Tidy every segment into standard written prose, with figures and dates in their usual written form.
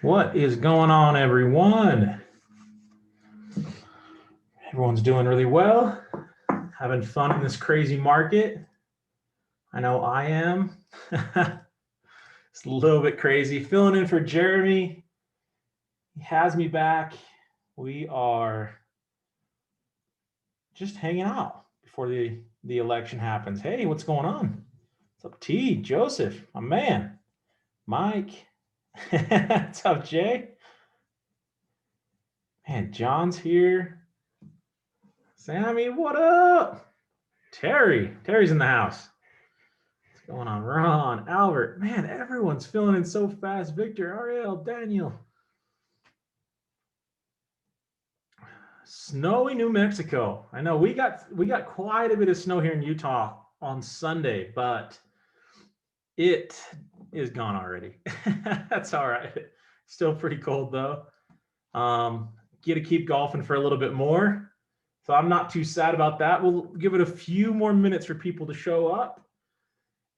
What is going on, everyone? Everyone's doing really well, having fun in this crazy market. I know I am. It's a little bit crazy. Filling in for Jeremy. He has me back. We are just hanging out before the election happens. Hey, what's going on? What's up, T? Joseph, my man. Mike. What's up, Jay? Man, John's here. Sammy, what up? Terry's in the house. What's going on? Ron, Albert. Man, everyone's filling in so fast. Victor, Ariel, Daniel. Snowy New Mexico. I know we got quite a bit of snow here in Utah on Sunday, but it is gone already. That's all right. Still pretty cold though. Get to keep golfing for a little bit more. So I'm not too sad about that. We'll give it a few more minutes for people to show up,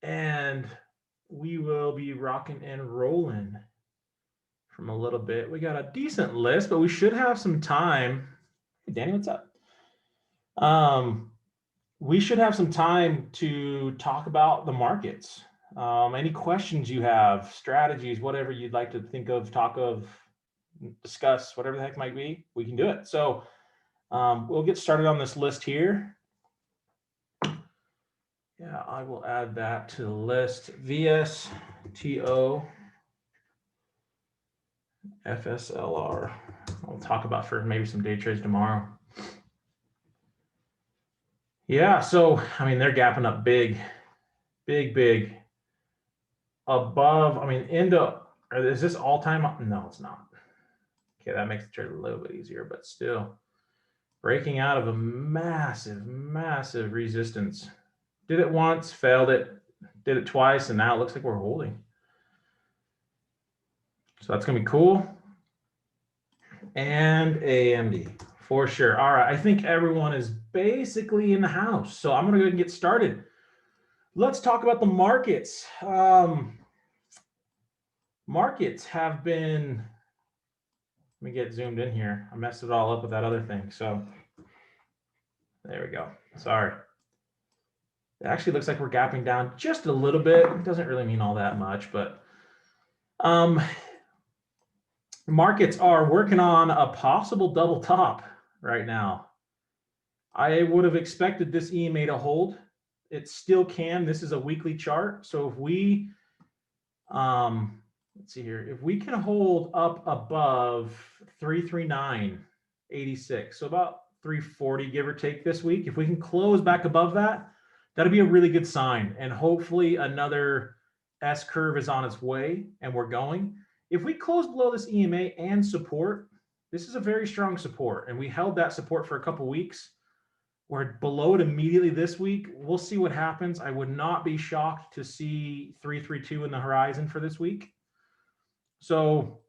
and we will be rocking and rolling from a little bit. We got a decent list, but we should have some time. Hey, Danny, what's up? We should have some time to talk about the markets. Any questions you have, strategies, whatever you'd like to think of, talk of, discuss, whatever the heck might be, we can do it. So we'll get started on this list here. Yeah, I will add that to the list. VSTO FSLR. I'll talk about for maybe some day trades tomorrow. Yeah, so I mean, they're gapping up big above. I mean, is this all time? No, it's not. Okay, that makes the trade a little bit easier, but still breaking out of a massive resistance. Did it once, failed it, did it twice, and now it looks like we're holding. So that's gonna be cool. And AMD for sure. All right, I think everyone is basically in the house, so I'm gonna go ahead and get started. Let's talk about the markets. Markets have been, let me get zoomed in here. I messed it all up with that other thing. So there we go. Sorry. It actually looks like we're gapping down just a little bit. It doesn't really mean all that much, but markets are working on a possible double top right now. I would have expected this EMA to hold. It still can. This is a weekly chart. So if we, let's see here, if we can hold up above 339.86, so about 340 give or take this week, if we can close back above that, that'll be a really good sign. And hopefully another S curve is on its way and we're going. If we close below this EMA and support, this is a very strong support. And we held that support for a couple weeks. We're below it immediately this week. We'll see what happens. I would not be shocked to see 332 in the horizon for this week. So,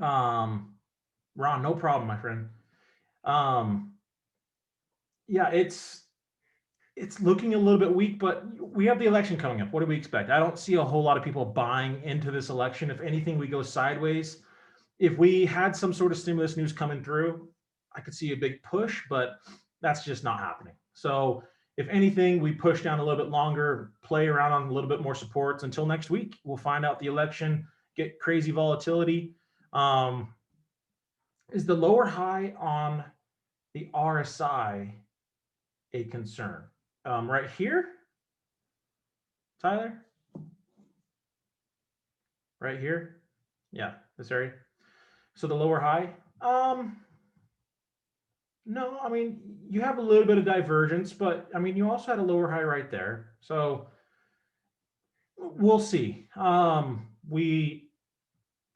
Ron, no problem, my friend. Yeah, it's looking a little bit weak, but we have the election coming up. What do we expect? I don't see a whole lot of people buying into this election. If anything, we go sideways. If we had some sort of stimulus news coming through, I could see a big push, but that's just not happening. So if anything, we push down a little bit longer, play around on a little bit more supports until next week. We'll find out the election, get crazy volatility. Is the lower high on the RSI a concern? Right here, Tyler? Right here? Yeah, this area. So the lower high? No, I mean, you have a little bit of divergence, but I mean, you also had a lower high right there. So we'll see. We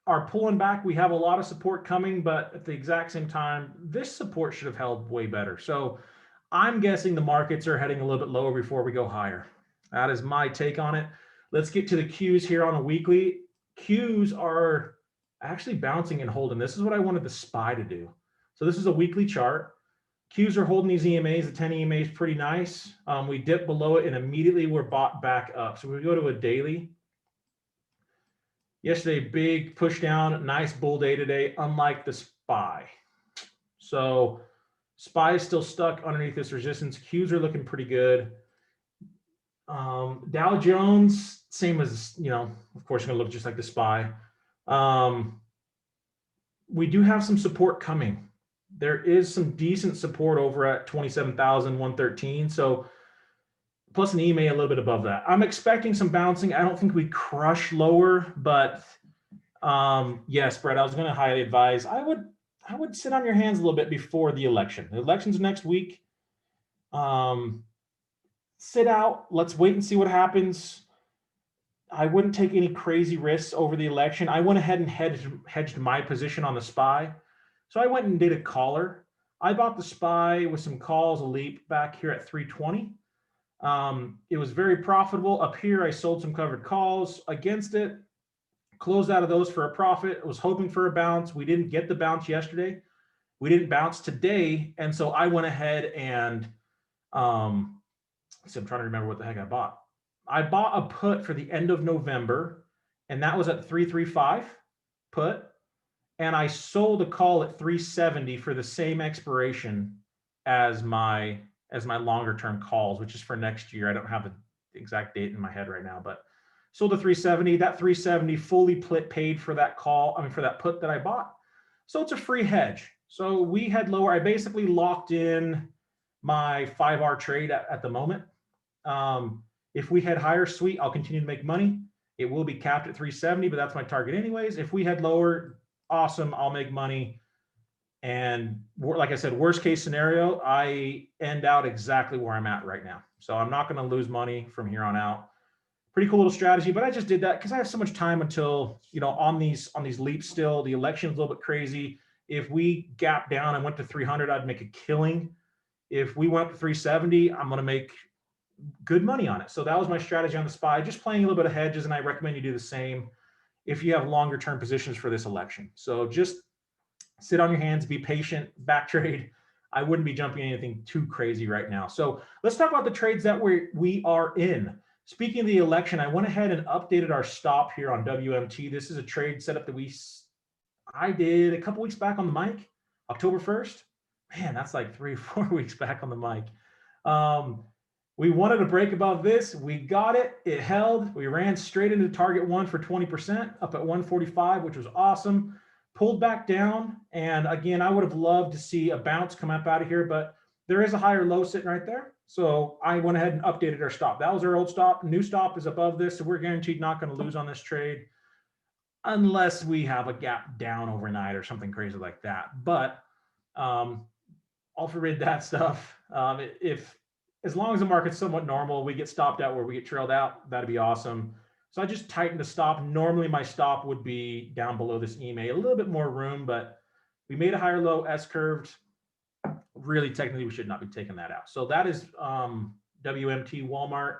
are pulling back. We have a lot of support coming, but at the exact same time, this support should have held way better. So I'm guessing the markets are heading a little bit lower before we go higher. That is my take on it. Let's get to the Qs here on a weekly. Qs are actually bouncing and holding. This is what I wanted the SPY to do. So this is a weekly chart. Qs are holding these EMAs. The 10 EMA is pretty nice. We dip below it and immediately we're bought back up. So we go to a daily. Yesterday, big push down, nice bull day today, unlike the SPY. So SPY is still stuck underneath this resistance. Qs are looking pretty good. Dow Jones, same as, of course, going to look just like the SPY. We do have some support coming. There is some decent support over at 27,113. So plus an EMA a little bit above that. I'm expecting some bouncing. I don't think we crush lower, but yes, Brett, I was going to highly advise. I would sit on your hands a little bit before the election. The election's next week. Sit out. Let's wait and see what happens. I wouldn't take any crazy risks over the election. I went ahead and hedged my position on the SPY. So I went and did a collar. I bought the SPY with some calls, a leap back here at 320. It was very profitable. Up here, I sold some covered calls against it, closed out of those for a profit. I was hoping for a bounce. We didn't get the bounce yesterday. We didn't bounce today. And so I went ahead and, so I'm trying to remember what the heck I bought. I bought a put for the end of November, and that was at 335 put. And I sold a call at 370 for the same expiration as my longer term calls, which is for next year. I don't have the exact date in my head right now, but sold a 370. That 370 fully paid for that call, for that put that I bought. So it's a free hedge. So we had lower, I basically locked in my 5R trade at the moment. If we had higher, sweet, I'll continue to make money. It will be capped at 370, but that's my target anyways. If we had lower, awesome, I'll make money. And like I said, worst case scenario, I end out exactly where I'm at right now. So I'm not going to lose money from here on out. Pretty cool little strategy, but I just did that because I have so much time until, on these leaps still. The election is a little bit crazy. If we gap down and went to 300, I'd make a killing. If we went up to 370, I'm going to make good money on it. So that was my strategy on the SPY, just playing a little bit of hedges, and I recommend you do the same if you have longer term positions for this election. So just sit on your hands, be patient, back trade. I wouldn't be jumping anything too crazy right now. So let's talk about the trades that we are in. Speaking of the election, I went ahead and updated our stop here on WMT. This is a trade setup that I did a couple weeks back on the mic, October 1st. Man, that's like 3 or 4 weeks back on the mic. We wanted to break above this. We got it. It held. We ran straight into target one for 20%, up at 145, which was awesome. Pulled back down. And again, I would have loved to see a bounce come up out of here, but there is a higher low sitting right there. So I went ahead and updated our stop. That was our old stop. New stop is above this. So we're guaranteed not going to lose on this trade unless we have a gap down overnight or something crazy like that. But I'll forbid that stuff. As long as the market's somewhat normal, we get stopped out where we get trailed out, that'd be awesome. So I just tightened the stop. Normally my stop would be down below this EMA, a little bit more room, but we made a higher low, S-curved. Really, technically, we should not be taking that out. So that is WMT Walmart.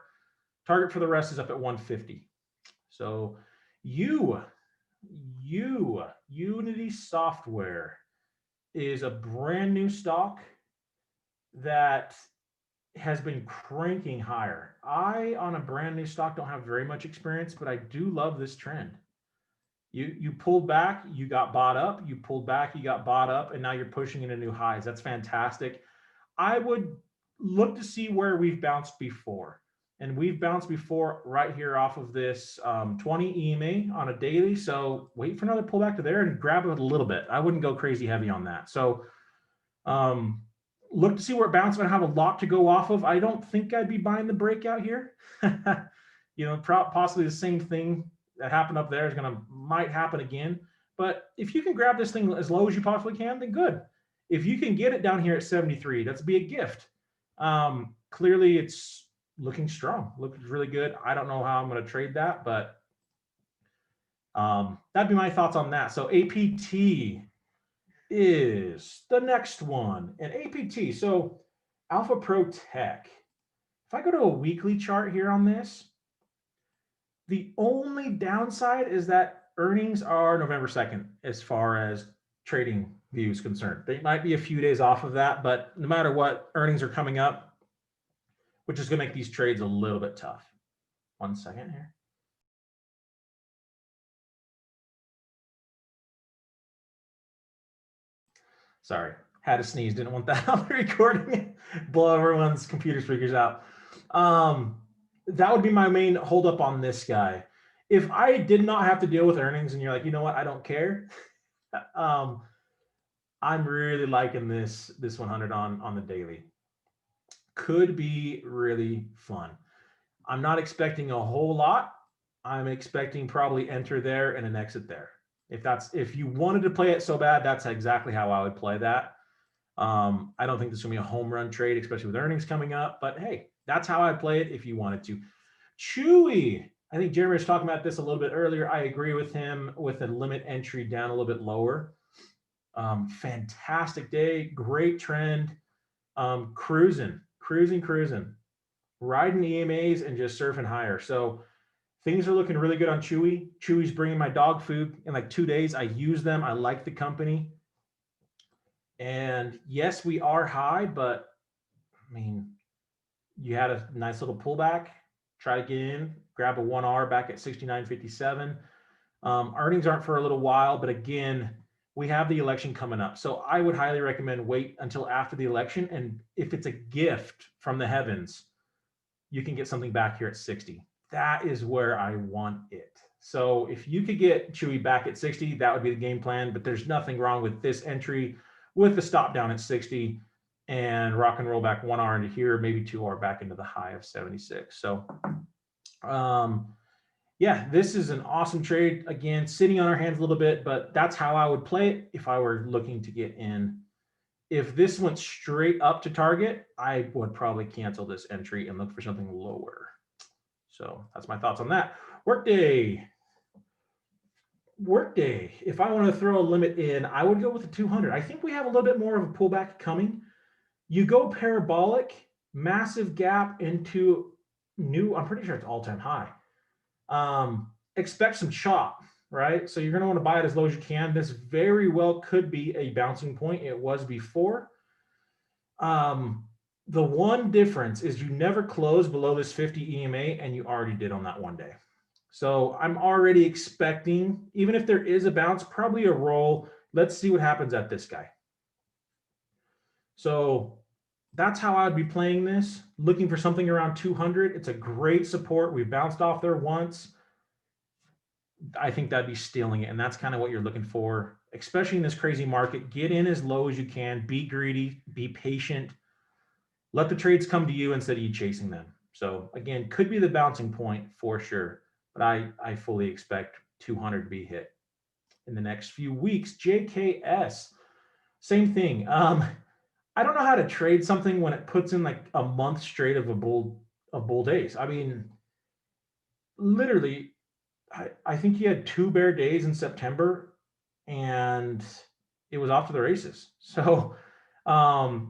Target for the rest is up at 150. So Unity Software is a brand new stock that has been cranking higher. I, on a brand new stock, don't have very much experience, but I do love this trend. You pulled back, you got bought up, you pulled back, you got bought up, and now you're pushing into new highs. That's fantastic. I would look to see where we've bounced before. And we've bounced before right here off of this 20 EMA on a daily. So wait for another pullback to there and grab it a little bit. I wouldn't go crazy heavy on that. So look to see where it bounces. I have a lot to go off of. I don't think I'd be buying the breakout here. Possibly the same thing that happened up there might happen again. But if you can grab this thing as low as you possibly can, then good. If you can get it down here at 73, that's be a gift. Clearly it's looking strong, looks really good. I don't know how I'm going to trade that, but that'd be my thoughts on that. So APT is the next one. And APT, so Alpha Pro Tech. If I go to a weekly chart here on this, the only downside is that earnings are November 2nd as far as trading view is concerned. They might be a few days off of that, but no matter what, earnings are coming up, which is going to make these trades a little bit tough. 1 second here. Sorry, had to sneeze. Didn't want that on the recording. Blow everyone's computer speakers out. That would be my main holdup on this guy. If I did not have to deal with earnings and you're like, you know what, I don't care. I'm really liking this 100 on the daily. Could be really fun. I'm not expecting a whole lot. I'm expecting probably enter there and an exit there. If you wanted to play it so bad, that's exactly how I would play that. I don't think this is gonna be a home run trade, especially with earnings coming up, but hey, that's how I'd play it if you wanted to. Chewy, I think Jeremy was talking about this a little bit earlier. I agree with him with a limit entry down a little bit lower. Fantastic day, great trend. Cruising, riding EMAs and just surfing higher. So things are looking really good on Chewy. Chewy's bringing my dog food in like 2 days. I use them. I like the company. And yes, we are high, but I mean, you had a nice little pullback. Try to get in, grab a 1R back at 69.57. Earnings aren't for a little while, but again, we have the election coming up. So I would highly recommend wait until after the election. And if it's a gift from the heavens, you can get something back here at 60. That is where I want it. So if you could get Chewy back at 60, that would be the game plan, but there's nothing wrong with this entry with the stop down at 60 and rock and roll back 1R into here, maybe 2R back into the high of 76. So yeah, this is an awesome trade. Again, sitting on our hands a little bit, but that's how I would play it if I were looking to get in. If this went straight up to target, I would probably cancel this entry and look for something lower. So that's my thoughts on that. Workday. If I want to throw a limit in, I would go with the 200. I think we have a little bit more of a pullback coming. You go parabolic, massive gap into new, I'm pretty sure it's all-time high. Expect some chop, right? So you're going to want to buy it as low as you can. This very well could be a bouncing point. It was before. The one difference is you never close below this 50 EMA, and you already did on that one day. So I'm already expecting, even if there is a bounce, probably a roll. Let's see what happens at this guy. So that's how I'd be playing this, looking for something around 200. It's a great support. We bounced off there once. I think that'd be stealing it. And that's kind of what you're looking for, especially in this crazy market. Get in as low as you can, be greedy, be patient. Let the trades come to you instead of you chasing them. So again, could be the bouncing point for sure, but I fully expect 200 to be hit in the next few weeks. JKS, same thing. I don't know how to trade something when it puts in like a month straight of bull days. I mean, literally, I think he had 2 bear days in September and it was off to the races. So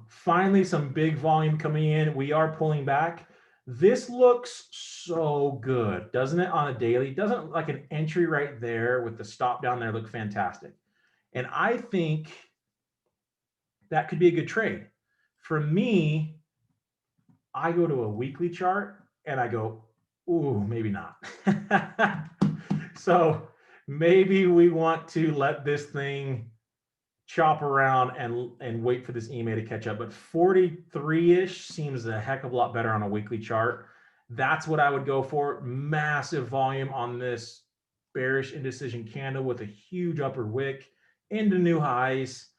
finally some big volume coming in. We are pulling back. This looks so good, doesn't it, on a daily? Doesn't like an entry right there with the stop down there look fantastic? And I think that could be a good trade. For me, I go to a weekly chart and I go, ooh, maybe not. So maybe we want to let this thing chop around and wait for this EMA to catch up. But 43-ish seems a heck of a lot better on a weekly chart. That's what I would go for. Massive volume on this bearish indecision candle with a huge upward wick into new highs.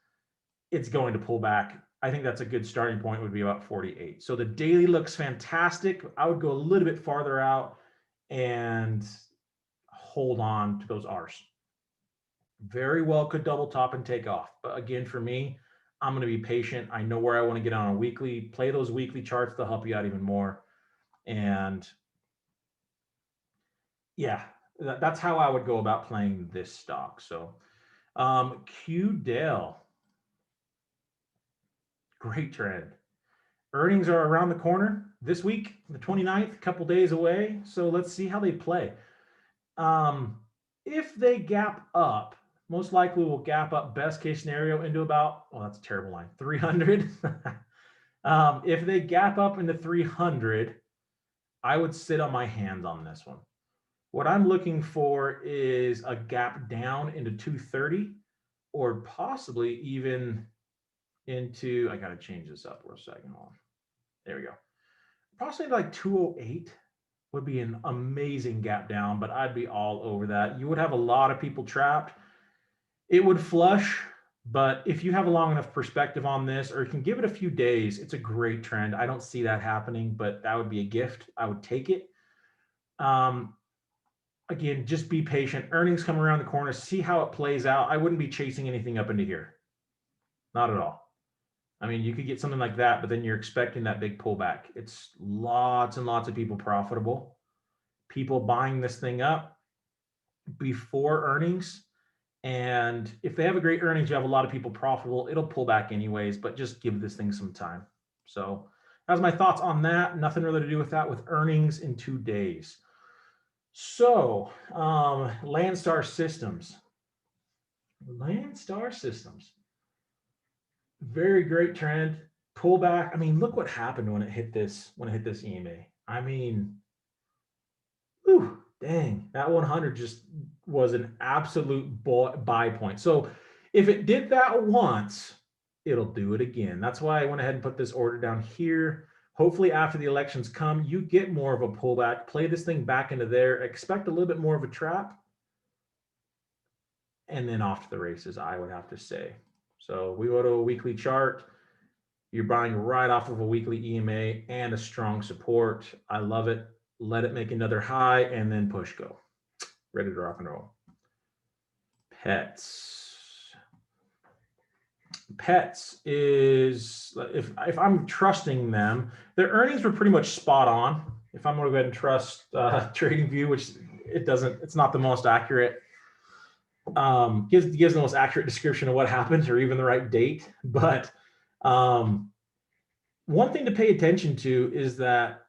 It's going to pull back. I think that's a good starting point, would be about 48. So the daily looks fantastic. I would go a little bit farther out and hold on to those R's. Very well could double top and take off. But again, for me, I'm going to be patient. I know where I want to get on a weekly. Play those weekly charts. They'll help you out even more. And yeah, that's how I would go about playing this stock. So QDell. Great trend. Earnings are around the corner this week, the 29th, a couple days away. So let's see how they play. If they gap up, most likely will gap up best case scenario into about, oh, that's a terrible line, 300. If they gap up into 300, I would sit on my hands on this one. What I'm looking for is a gap down into 230 or possibly even into, I got to change this up for a second. Hold on. There we go. Possibly like 208 would be an amazing gap down, but I'd be all over that. You would have a lot of people trapped. It would flush, but if you have a long enough perspective on this, or you can give it a few days, it's a great trend. I don't see that happening, but that would be a gift. I would take it. Again, just be patient. Earnings come around the corner. See how it plays out. I wouldn't be chasing anything up into here. Not at all. I mean, you could get something like that, but then you're expecting that big pullback. It's lots and lots of people profitable. People buying this thing up before earnings. And if they have a great earnings, you have a lot of people profitable. It'll pull back anyways, but just give this thing some time. So that's my thoughts on that. Nothing really to do with that, with earnings in 2 days. So Landstar Systems. Landstar Systems. Very great trend. Pullback. I mean, look what happened when it hit this EMA. I mean, whew, dang, that 100 just was an absolute buy point. So if it did that once, it'll do it again. That's why I went ahead and put this order down here. Hopefully after the elections come, you get more of a pullback, play this thing back into there, expect a little bit more of a trap, and then off to the races, I would have to say. So we go to a weekly chart. You're buying right off of a weekly EMA and a strong support. I love it. Let it make another high and then push go. Ready to rock and roll. Pets is, if I'm trusting them, their earnings were pretty much spot on. If I'm going to go ahead and trust TradingView, which it's not the most accurate, gives the most accurate description of what happened or even the right date. But one thing to pay attention to is that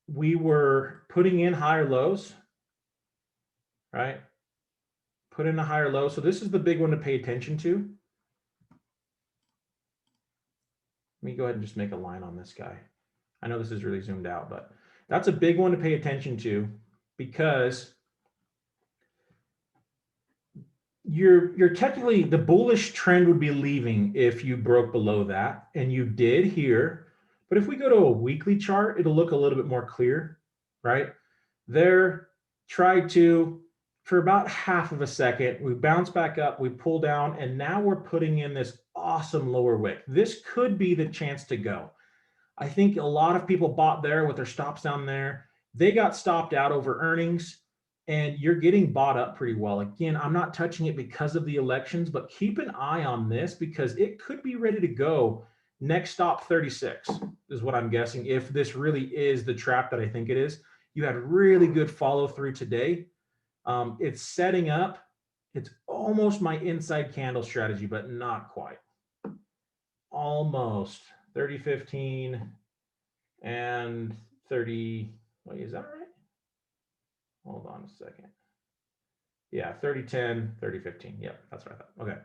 we were putting in higher lows, right? Put in a higher low. So this is the big one to pay attention to. Let me go ahead and just make a line on this guy. I know this is really zoomed out, but that's a big one to pay attention to, because you're technically, the bullish trend would be leaving if you broke below that, and you did here. But if we go to a weekly chart, it'll look a little bit more clear, right? There, tried to, for about half of a second, we bounce back up, we pull down, and now we're putting in this awesome lower wick. This could be the chance to go. I think a lot of people bought there with their stops down there. They got stopped out over earnings, and you're getting bought up pretty well. Again, I'm not touching it because of the elections, but keep an eye on this because it could be ready to go. Next stop 36 is what I'm guessing, if this really is the trap that I think it is. You had really good follow through today. It's setting up. It's almost my inside candle strategy, but not quite. Almost 30.15 and 30. Wait, is that right? Hold on a second. Yeah, 30.10, 30.15. Yep, that's what I thought. Okay.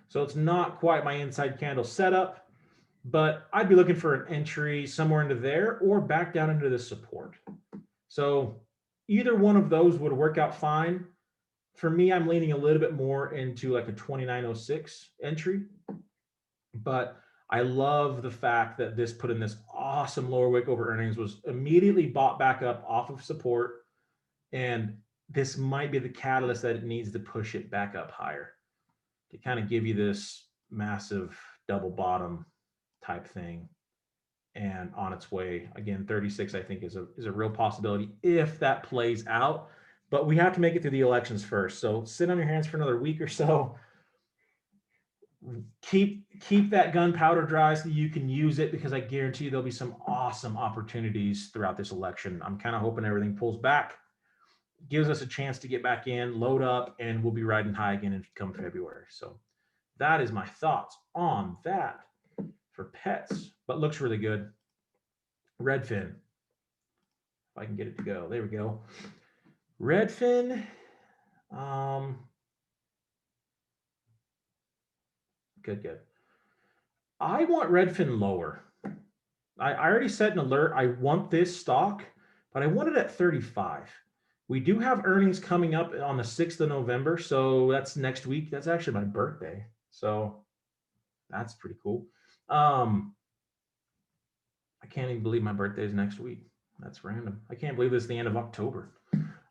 So it's not quite my inside candle setup, but I'd be looking for an entry somewhere into there or back down into the support. So either one of those would work out fine. For me, I'm leaning a little bit more into like a 29.06 entry, but I love the fact that this put in this awesome lower wick over earnings, was immediately bought back up off of support, and this might be the catalyst that it needs to push it back up higher to kind of give you this massive double bottom type thing. And on its way again, 36 I think is a real possibility if that plays out, but we have to make it through the elections first. So sit on your hands for another week or so. Keep that gunpowder dry so you can use it, because I guarantee you there'll be some awesome opportunities throughout this election. I'm kind of hoping everything pulls back, gives us a chance to get back in, load up, and we'll be riding high again come February. So that is my thoughts on that for pets, but looks really good. Redfin, if I can get it to go. There we go. Redfin, Good, good. I want Redfin lower. I already set an alert. I want this stock, but I want it at 35. We do have earnings coming up on the 6th of November. So that's next week. That's actually my birthday. So that's pretty cool. Um, I can't even believe my birthday is next week. That's random. I can't believe this is the end of October.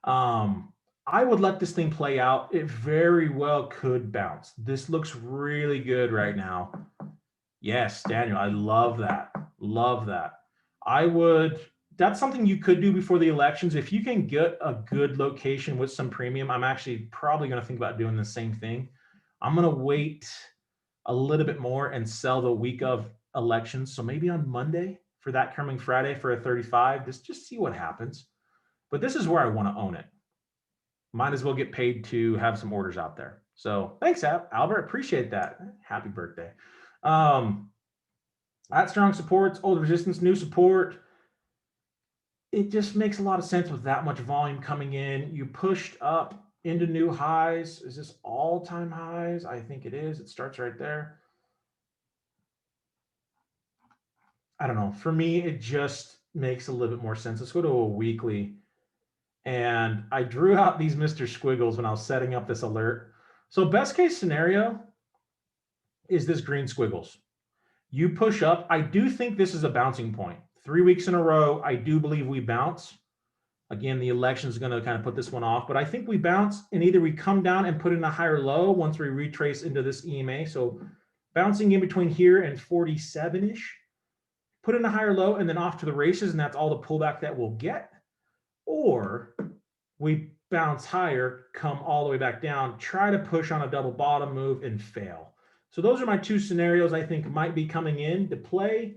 Um, I would let this thing play out. It very well could bounce. This looks really good right now. Yes, Daniel, I love that. Love that. I would, that's something you could do before the elections. If you can get a good location with some premium, I'm actually probably going to think about doing the same thing. I'm going to wait a little bit more and sell the week of elections. So maybe on Monday for that coming Friday for a 35, just see what happens. But this is where I want to own it. Might as well get paid to have some orders out there. So thanks, Albert. Appreciate that. Happy birthday. At strong supports, old resistance, new support. It just makes a lot of sense with that much volume coming in. You pushed up into new highs. Is this all-time highs? I think it is. It starts right there. I don't know. For me, it just makes a little bit more sense. Let's go to a weekly. And I drew out these Mr. Squiggles when I was setting up this alert. So best case scenario is this green squiggles. You push up. I do think this is a bouncing point. 3 weeks in a row, I do believe we bounce. Again, the election is going to kind of put this one off, but I think we bounce and either we come down and put in a higher low once we retrace into this EMA. So bouncing in between here and 47-ish, put in a higher low and then off to the races, and that's all the pullback that we'll get. Or we bounce higher, come all the way back down, try to push on a double bottom move and fail. So those are my two scenarios I think might be coming in to play.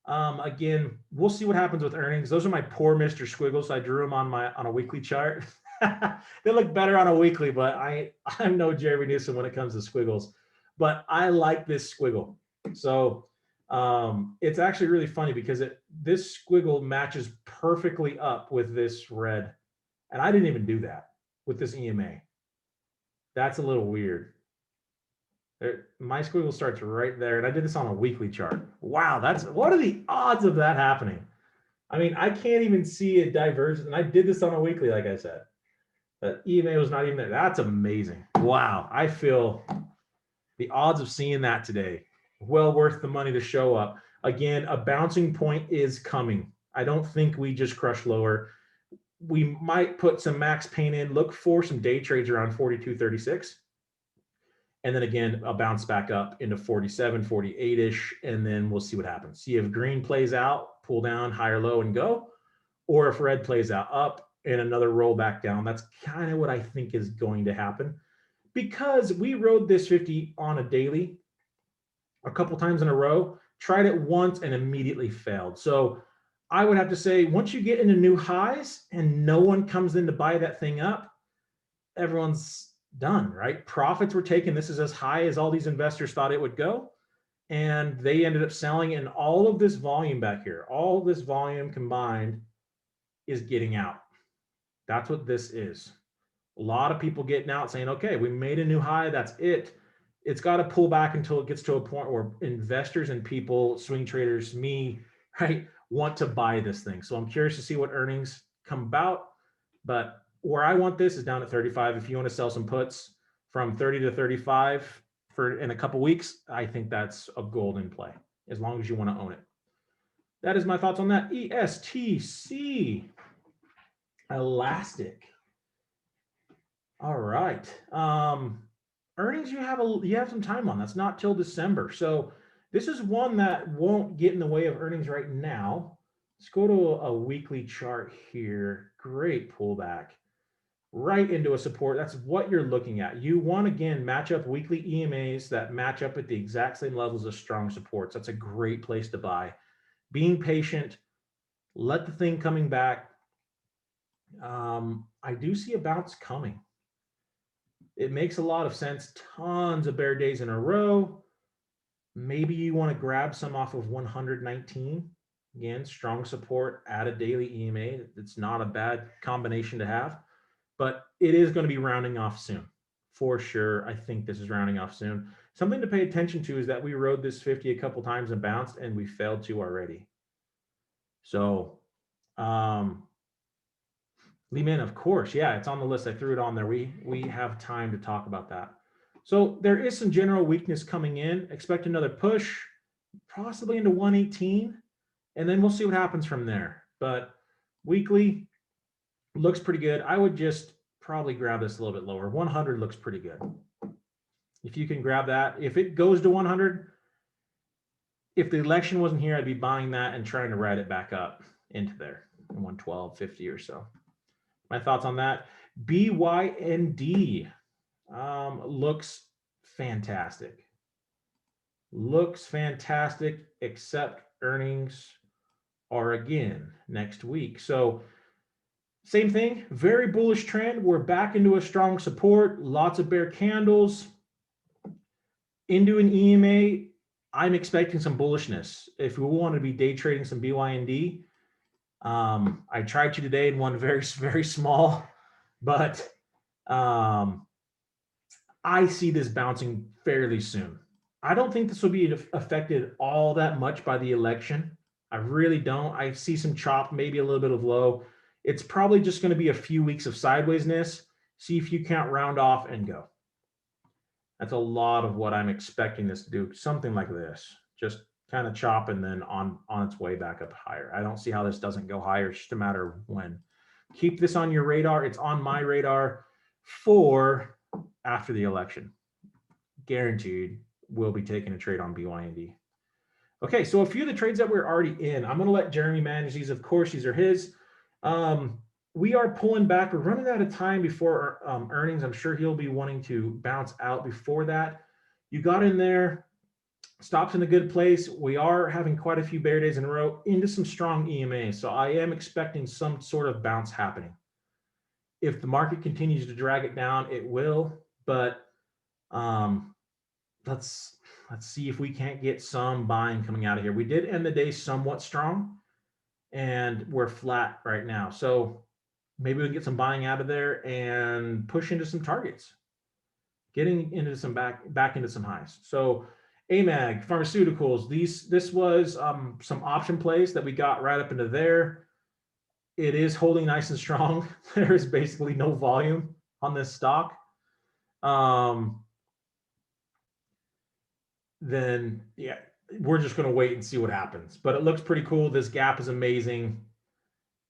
Again, we'll see what happens with earnings. Those are my poor Mr. Squiggles. I drew them on a weekly chart. They look better on a weekly, but I'm no Jerremy Newsome when it comes to squiggles. But I like this squiggle. So it's actually really funny because this squiggle matches perfectly up with this red. And I didn't even do that with this EMA. That's a little weird. My squiggle starts right there, and I did this on a weekly chart. Wow, what are the odds of that happening? I mean, I can't even see a divergence, and I did this on a weekly, like I said. The EMA was not even there. That's amazing. Wow, I feel the odds of seeing that today, well worth the money to show up. Again, a bouncing point is coming. I don't think we just crush lower. We might put some max pain in, look for some day trades around 42.36. And then again, I'll bounce back up into 47, 48-ish, and then we'll see what happens. See if green plays out, pull down, higher low, and go. Or if red plays out, up, and another roll back down. That's kind of what I think is going to happen. Because we rode this 50 on a daily a couple times in a row, tried it once, and immediately failed. So I would have to say, once you get into new highs and no one comes in to buy that thing up, everyone's done, right? Profits were taken. This is as high as all these investors thought it would go. And they ended up selling, and all of this volume back here, all this volume combined is getting out. That's what this is. A lot of people getting out saying, okay, we made a new high. That's it. It's got to pull back until it gets to a point where investors and people, swing traders, me, right, want to buy this thing. So I'm curious to see what earnings come about. But where I want this is down at 35. If you want to sell some puts from 30 to 35 in a couple weeks, I think that's a golden play as long as you want to own it. That is my thoughts on that. ESTC, Elastic. All right. Earnings you have some time on. That's not till December. So this is one that won't get in the way of earnings right now. Let's go to a weekly chart here. Great pullback right into a support. That's what you're looking at. You want, again, match up weekly EMAs that match up at the exact same levels of strong supports. That's a great place to buy. Being patient, let the thing coming back. I do see a bounce coming. It makes a lot of sense. Tons of bear days in a row. Maybe you want to grab some off of 119. Again, strong support at a daily EMA. It's not a bad combination to have, but it is going to be rounding off soon. for sure. I think this is rounding off soon. Something to pay attention to is that we rode this 50 a couple times and bounced, and we failed to already. So, Lehman, of course, yeah, it's on the list. I threw it on there. We have time to talk about that. So there is some general weakness coming in. Expect another push, possibly into 118, and then we'll see what happens from there. But weekly looks pretty good. I would just probably grab this a little bit lower. 100 looks pretty good. If you can grab that, if it goes to 100, if the election wasn't here, I'd be buying that and trying to ride it back up into there, 112.50 or so. My thoughts on that. BYND looks fantastic. Looks fantastic, except earnings are again next week. So same thing, very bullish trend. We're back into a strong support, lots of bear candles. Into an EMA, I'm expecting some bullishness. If we want to be day trading some BYND, I tried to today and won very, very small, but I see this bouncing fairly soon. I don't think this will be affected all that much by the election. I really don't. I see some chop, maybe a little bit of low. It's probably just going to be a few weeks of sidewaysness. See if you can't round off and go. That's a lot of what I'm expecting this to do. Something like this, just kind of chop and then on its way back up higher. I don't see how this doesn't go higher. It's just a matter of when. Keep this on your radar. It's on my radar for after the election. Guaranteed we'll be taking a trade on BYND. Okay, so a few of the trades that we're already in. I'm going to let Jerremy manage these. Of course, these are his. We are pulling back. We're running out of time before earnings. I'm sure he'll be wanting to bounce out before that. You got in there. Stops in a good place. We are having quite a few bear days in a row into some strong EMA. So I am expecting some sort of bounce happening. If the market continues to drag it down, it will. But let's see if we can't get some buying coming out of here. We did end the day somewhat strong, and we're flat right now. So maybe we can get some buying out of there and push into some targets, getting into some back into some highs. So AMAG, pharmaceuticals, this was some option plays that we got right up into there. It is holding nice and strong. There is basically no volume on this stock. Then yeah, we're just going to wait and see what happens. But it looks pretty cool. This gap is amazing.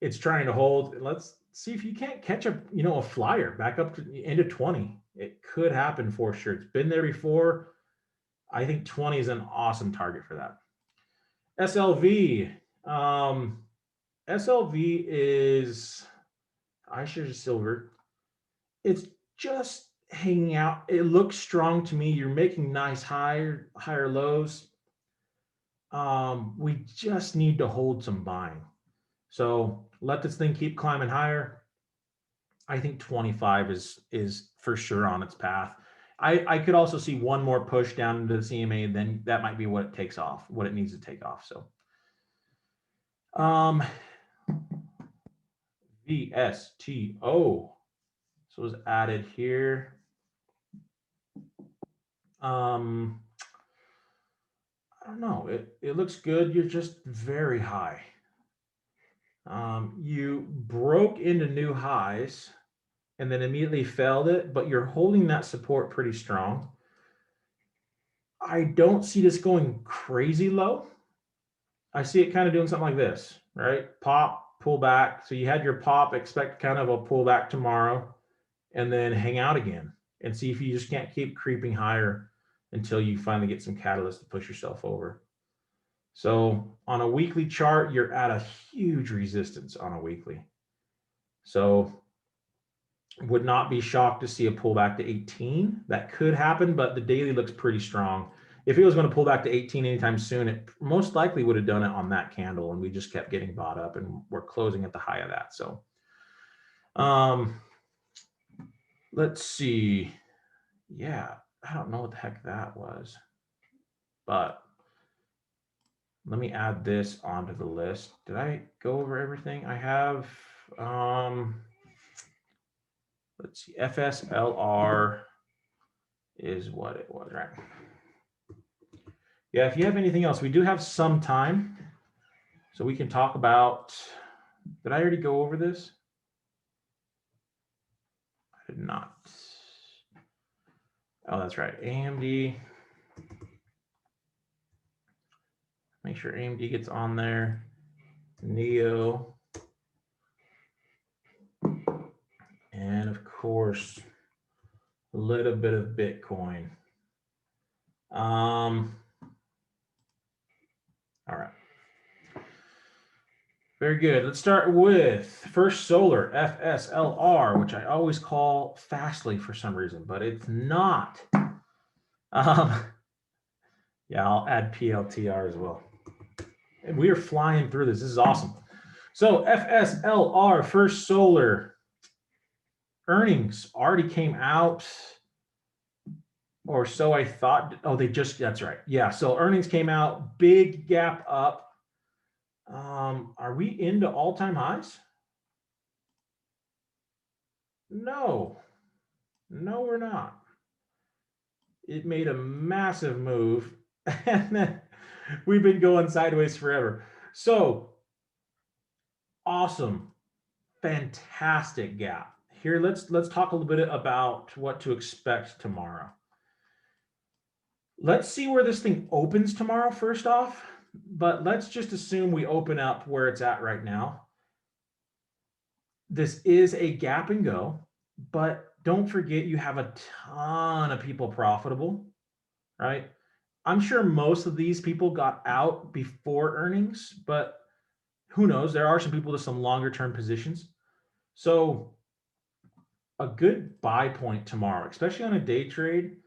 It's trying to hold. Let's see if you can't catch a flyer back up to into 20. It could happen for sure. It's been there before. I think 20 is an awesome target for that. SLV. SLV is iShares Silver. It's just hanging out. It looks strong to me. You're making nice higher lows. We just need to hold some buying. So let this thing keep climbing higher. I think 25 is for sure on its path. I could also see one more push down into the CMA, then that might be what it takes off, what it needs to take off. So VSTO. So it was added here. I don't know. It looks good. You're just very high. You broke into new highs and then immediately failed it, but you're holding that support pretty strong. I don't see this going crazy low. I see it kind of doing something like this, right? Pop, pull back. So you had your pop, expect kind of a pullback tomorrow, and then hang out again and see if you just can't keep creeping higher until you finally get some catalyst to push yourself over. So on a weekly chart, you're at a huge resistance on a weekly. So would not be shocked to see a pullback to 18. That could happen, but the daily looks pretty strong. If it was going to pull back to 18 anytime soon, it most likely would have done it on that candle, and we just kept getting bought up, and we're closing at the high of that. So let's see. Yeah, I don't know what the heck that was, but let me add this onto the list. Did I go over everything? I have, let's see, FSLR. is what it was, right? Yeah, if you have anything else, we do have some time. So we can talk about, did I already go over this? I did not. Oh, that's right. AMD. Make sure AMD gets on there. Neo. And of course, a little bit of Bitcoin. All right. Very good. Let's start with First Solar, FSLR, which I always call Fastly for some reason, but it's not. Yeah, I'll add PLTR as well. And we are flying through this. This is awesome. So FSLR, First Solar, earnings already came out, or so I thought. Oh, that's right. Yeah, so earnings came out, big gap up. Are we into all-time highs? No, we're not. It made a massive move, and then we've been going sideways forever. So awesome, fantastic gap. Here, let's talk a little bit about what to expect tomorrow. Let's see where this thing opens tomorrow first off, but let's just assume we open up where it's at right now. This is a gap and go, but don't forget you have a ton of people profitable, right? I'm sure most of these people got out before earnings, but who knows? There are some people with some longer term positions. So a good buy point tomorrow, especially on a day trade,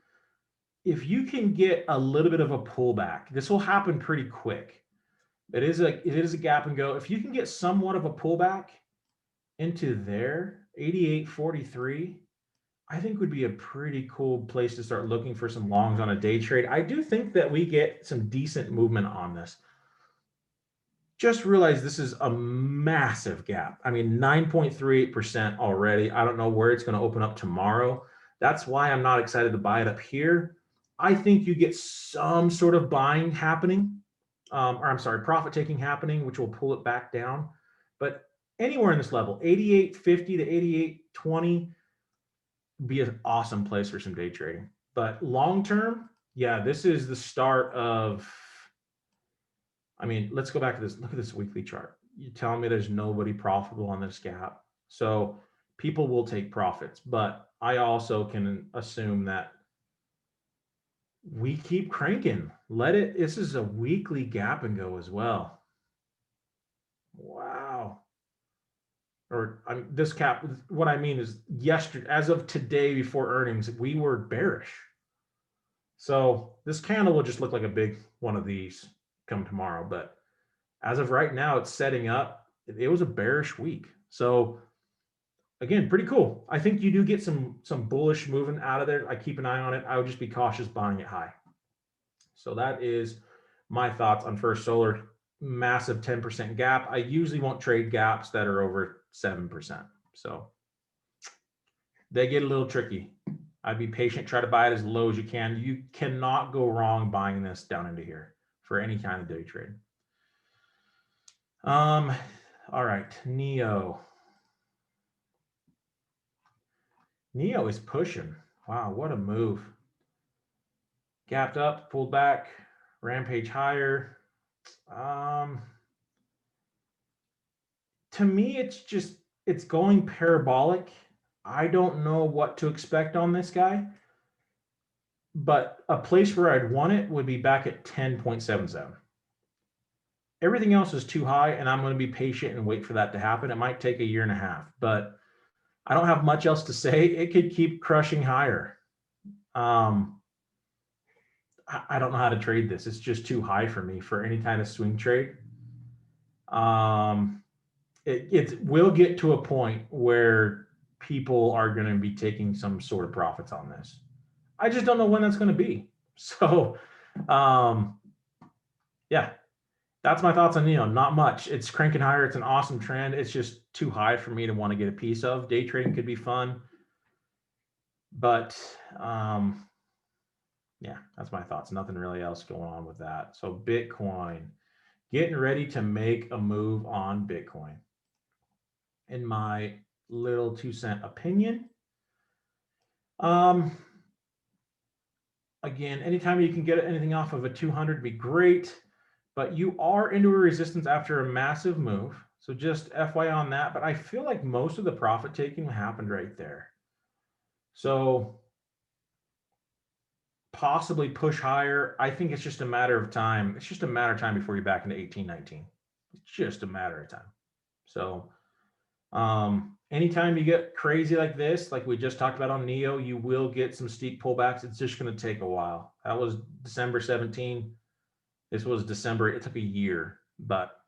if you can get a little bit of a pullback, this will happen pretty quick. It is a gap and go. If you can get somewhat of a pullback into there, 88.43, I think would be a pretty cool place to start looking for some longs on a day trade. I do think that we get some decent movement on this. Just realize this is a massive gap. I mean, 9.38% already. I don't know where it's going to open up tomorrow. That's why I'm not excited to buy it up here. I think you get some sort of buying happening, profit taking happening, which will pull it back down. But anywhere in this level, 88.50 to 88.20, be an awesome place for some day trading. But long term, yeah, this is the start of, I mean, let's go back to this. Look at this weekly chart. You're telling me there's nobody profitable on this gap. So people will take profits, but I also can assume that we keep cranking. This is a weekly gap and go as well. Wow. Or this cap, what I mean is yesterday, as of today before earnings, we were bearish. So this candle will just look like a big one of these come tomorrow. But as of right now, it's setting up. It was a bearish week. So again, pretty cool. I think you do get some bullish movement out of there. I keep an eye on it. I would just be cautious buying it high. So that is my thoughts on First Solar. Massive 10% gap. I usually won't trade gaps that are over 7%. So they get a little tricky. I'd be patient, try to buy it as low as you can. You cannot go wrong buying this down into here for any kind of day trade. All right, Neo. Neo is pushing. Wow, what a move. Gapped up, pulled back, rampage higher. To me, it's going parabolic. I don't know what to expect on this guy, but a place where I'd want it would be back at 10.77. Everything else is too high, and I'm going to be patient and wait for that to happen. It might take a year and a half, but I don't have much else to say. It could keep crushing higher. I don't know how to trade this. It's just too high for me for any kind of swing trade. It will get to a point where people are going to be taking some sort of profits on this. I just don't know when that's going to be. So, yeah, that's my thoughts on Neo. Not much. It's cranking higher. It's an awesome trend. It's just too high for me to want to get a piece of. Day trading could be fun, but Yeah, that's my thoughts. Nothing really else going on with that. So Bitcoin, getting ready to make a move on Bitcoin. In my little 2 cent opinion. Again, anytime you can get anything off of a 200 be great, but you are into a resistance after a massive move. So just FYI on that, but I feel like most of the profit taking happened right there. So possibly push higher. I think it's just a matter of time. It's just a matter of time before you're back into 1819. It's just a matter of time. So anytime you get crazy like this, like we just talked about on NEO, you will get some steep pullbacks. It's just going to take a while. That was December 17. This was December. It took a year, but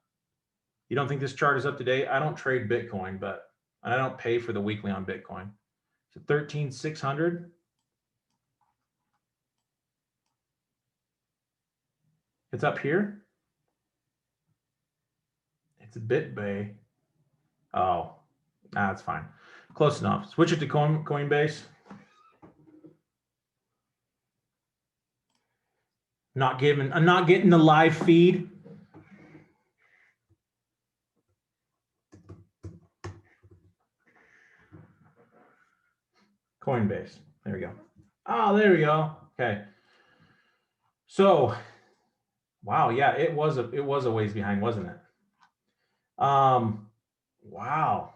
you don't think this chart is up to date? I don't trade Bitcoin, but I don't pay for the weekly on Bitcoin. So 13,600. It's up here. It's a bit bay. Oh, that's fine. Close enough. Switch it to Coinbase. I'm not getting the live feed. Coinbase. There we go. Oh, there we go. Okay. So, wow, yeah, it was a ways behind, wasn't it? Wow,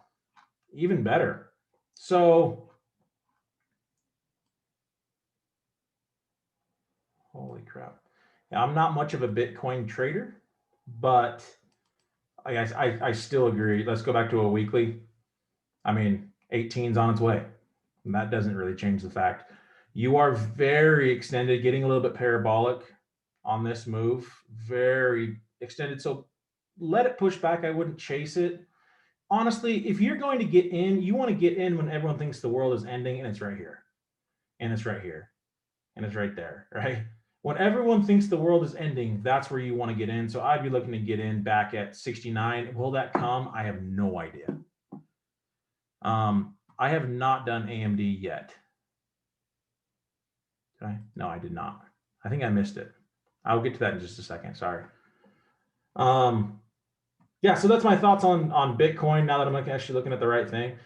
even better. So, holy crap. Yeah, I'm not much of a Bitcoin trader, but I still agree. Let's go back to a weekly. I mean, 18's on its way. And that doesn't really change the fact you are very extended, getting a little bit parabolic on this move, very extended. So let it push back. I wouldn't chase it. Honestly, if you're going to get in, you want to get in when everyone thinks the world is ending, and it's right here, and it's right here, and it's right there, right? When everyone thinks the world is ending, that's where you want to get in. So I'd be looking to get in back at 69. Will that come? I have no idea. I have not done AMD yet. Did I? No, I did not. I think I missed it. I'll get to that in just a second. Sorry. Yeah, so that's my thoughts on Bitcoin now that I'm actually looking at the right thing.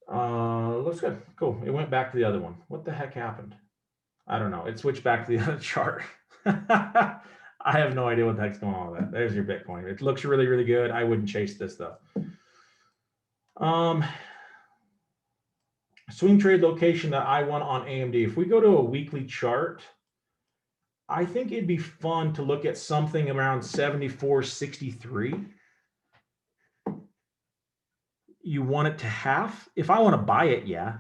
Looks good. Cool. It went back to the other one. What the heck happened? I don't know. It switched back to the other chart. I have no idea what the heck's going on with that. There's your Bitcoin. It looks really, really good. I wouldn't chase this though. Swing trade location that I want on AMD. If we go to a weekly chart, I think it'd be fun to look at something around 74.63. You want it to half? If I want to buy it, yeah.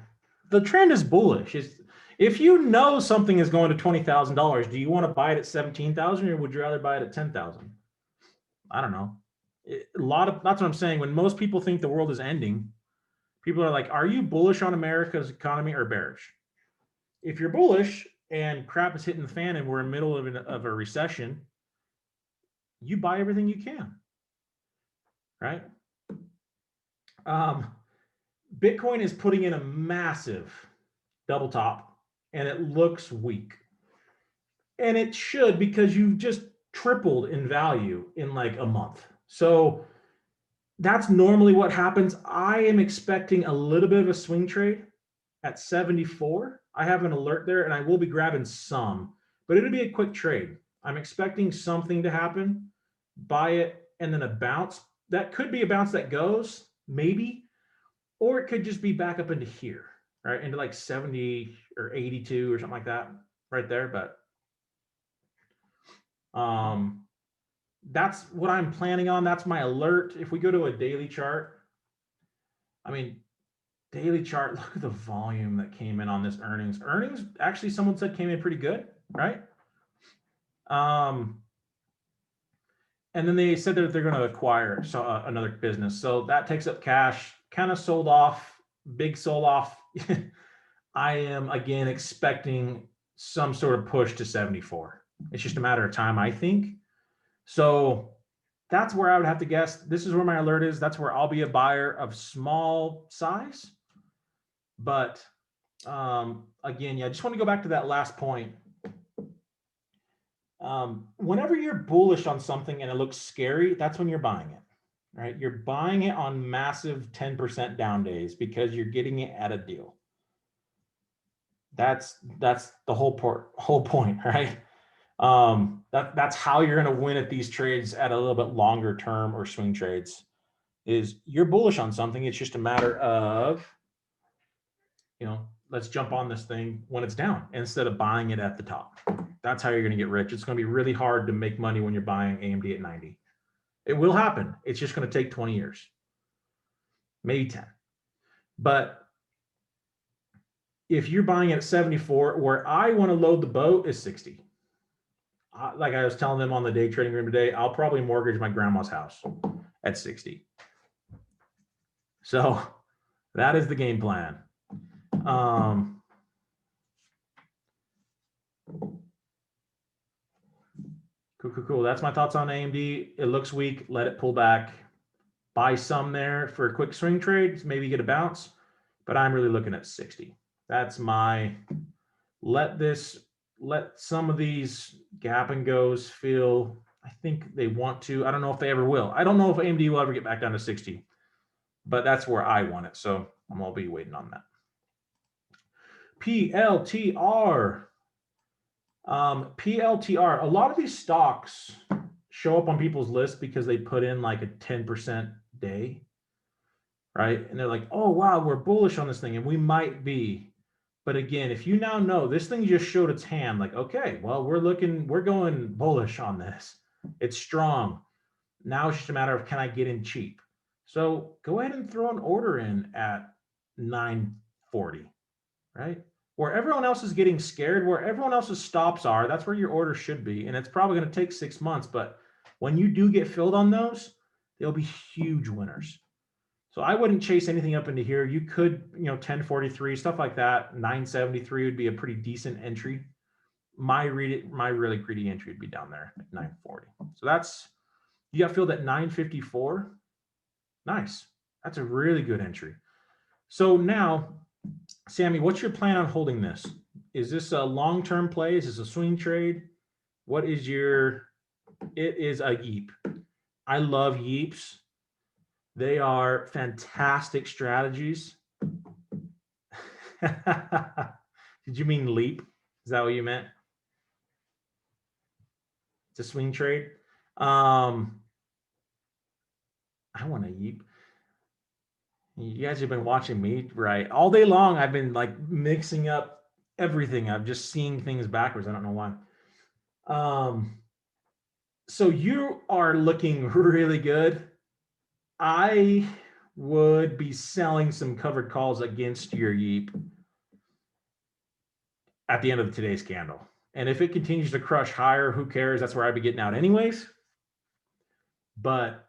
The trend is bullish. If you know something is going to $20,000, do you want to buy it at 17,000 or would you rather buy it at 10,000? I don't know. That's what I'm saying. When most people think the world is ending, people are like, are you bullish on America's economy or bearish? If you're bullish and crap is hitting the fan and we're in the middle of a recession, you buy everything you can, right? Bitcoin is putting in a massive double top and it looks weak. And it should, because you've just tripled in value in like a month. So that's normally what happens. I am expecting a little bit of a swing trade at 74. I have an alert there and I will be grabbing some, but it'll be a quick trade. I'm expecting something to happen, buy it, and then a bounce. That could be a bounce that goes, maybe, or it could just be back up into here, right? Into like 70 or 82 or something like that right there. But that's what I'm planning on. That's my alert. If we go to a daily chart, I mean, daily chart, look at the volume that came in on this earnings. Earnings, actually, someone said came in pretty good, right? And then they said that they're going to acquire another business. So that takes up cash, kind of sold off, big sold off. I am, again, expecting some sort of push to 74. It's just a matter of time, I think. So that's where I would have to guess. This is where my alert is. That's where I'll be a buyer of small size. But Again, yeah, I just want to go back to that last point. Whenever you're bullish on something and it looks scary, that's when you're buying it, right? You're buying it on massive 10% down days because you're getting it at a deal. That's the whole point, right? That's how you're going to win at these trades at a little bit longer term or swing trades. Is you're bullish on something. It's just a matter of, let's jump on this thing when it's down instead of buying it at the top. That's how you're going to get rich. It's going to be really hard to make money when you're buying AMD at 90. It will happen. It's just going to take 20 years, maybe 10. But if you're buying it at 74, where I want to load the boat is 60. Like I was telling them on the day trading room today, I'll probably mortgage my grandma's house at 60. So that is the game plan. Cool. That's my thoughts on AMD. It looks weak. Let it pull back. Buy some there for a quick swing trade. Maybe get a bounce. But I'm really looking at 60. That's my let some of these gap and goes feel. I think they want to. I don't know if they ever will. I don't know if AMD will ever get back down to 60. But that's where I want it. So I'll be waiting on that. PLTR. PLTR. A lot of these stocks show up on people's lists because they put in like a 10% day, right? And they're like, oh, wow, we're bullish on this thing. And we might be. But again, if you now know this thing just showed its hand, like, okay, well, we're going bullish on this. It's strong. Now it's just a matter of, can I get in cheap? So go ahead and throw an order in at 940, right? Where everyone else is getting scared, where everyone else's stops are, that's where your order should be. And it's probably going to take 6 months. But when you do get filled on those, they'll be huge winners. So I wouldn't chase anything up into here. You could, 1043, stuff like that. 973 would be a pretty decent entry. My really greedy entry would be down there at 940. So that's, you got filled at 954. Nice. That's a really good entry. So now, Sammy, what's your plan on holding this? Is this a long-term play? Is this a swing trade? What is your, it is a Yeep. I love Yeeps. They are fantastic strategies. Did you mean leap? Is that what you meant? It's a swing trade. I want a Yeep. You guys have been watching me, right? All day long, I've been like mixing up everything. I'm just seeing things backwards. I don't know why. So you are looking really good. I would be selling some covered calls against your Yeep at the end of today's candle. And if it continues to crush higher, who cares? That's where I'd be getting out anyways. But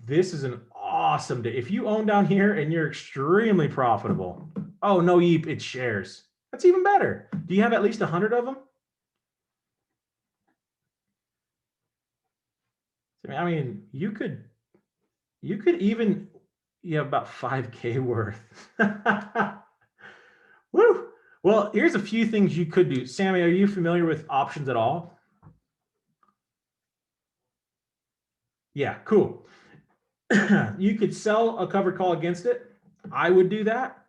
this is an awesome day. If you own down here and you're extremely profitable, oh, no Yeep, it's shares. That's even better. Do you have at least 100 of them? I mean, you could even, you have about 5K worth. Woo! Well, here's a few things you could do. Sammy, are you familiar with options at all? Yeah, cool. You could sell a covered call against it. I would do that,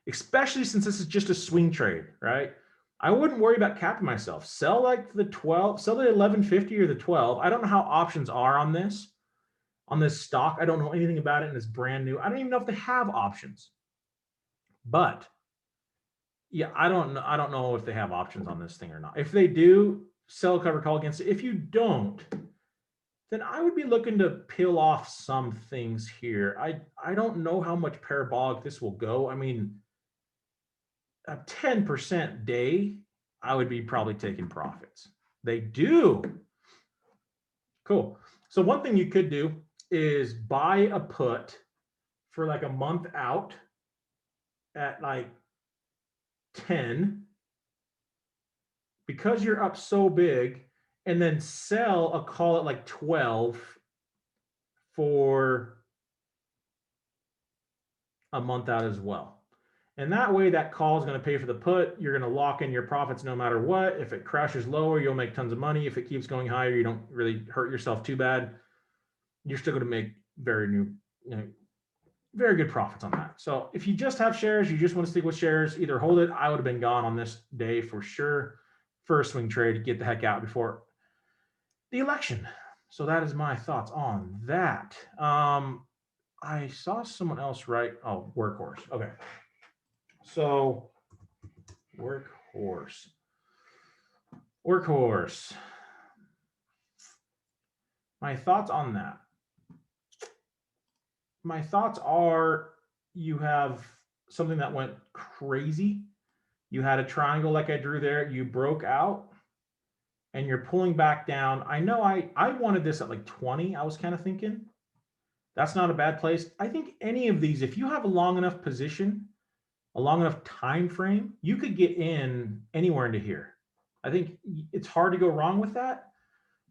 especially since this is just a swing trade, right? I wouldn't worry about capping myself. Sell like the 12, sell the 1150 or the 12. I don't know how options are on this stock. I don't know anything about it, and it's brand new. I don't even know if they have options. But yeah, I don't know if they have options on this thing or not. If they do, sell a covered call against it. If you don't, then I would be looking to peel off some things here. I don't know how much parabolic this will go. I mean, a 10% day, I would be probably taking profits. They do. Cool. So one thing you could do is buy a put for like a month out at like 10 because you're up so big, and then sell a call at like 12 for a month out as well. And that way, that call is going to pay for the put. You're going to lock in your profits no matter what. If it crashes lower, you'll make tons of money. If it keeps going higher, you don't really hurt yourself too bad. You're still going to make very good profits on that. So if you just have shares, you just want to stick with shares, either hold it. I would have been gone on this day for sure. First swing trade, get the heck out before the election. So that is my thoughts on that. I saw someone else write, oh, workhorse. Okay. So workhorse. My thoughts on that. My thoughts are, you have something that went crazy. You had a triangle like I drew there. You broke out and you're pulling back down. I know I wanted this at like 20. I was kind of thinking that's not a bad place. I think any of these, if you have a long enough position, a long enough time frame, you could get in anywhere into here. I think it's hard to go wrong with that.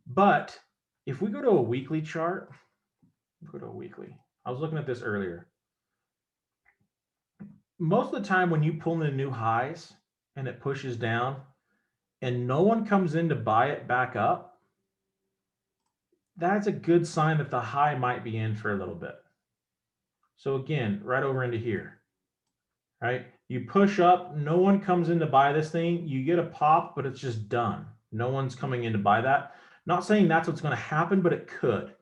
But if we go to a weekly chart, I was looking at this earlier. Most of the time when you pull in new highs and it pushes down and no one comes in to buy it back up, that's a good sign that the high might be in for a little bit. So again, right over into here, right? You push up, no one comes in to buy this thing, you get a pop, but it's just done. No one's coming in to buy that. Not saying that's what's going to happen, but it could.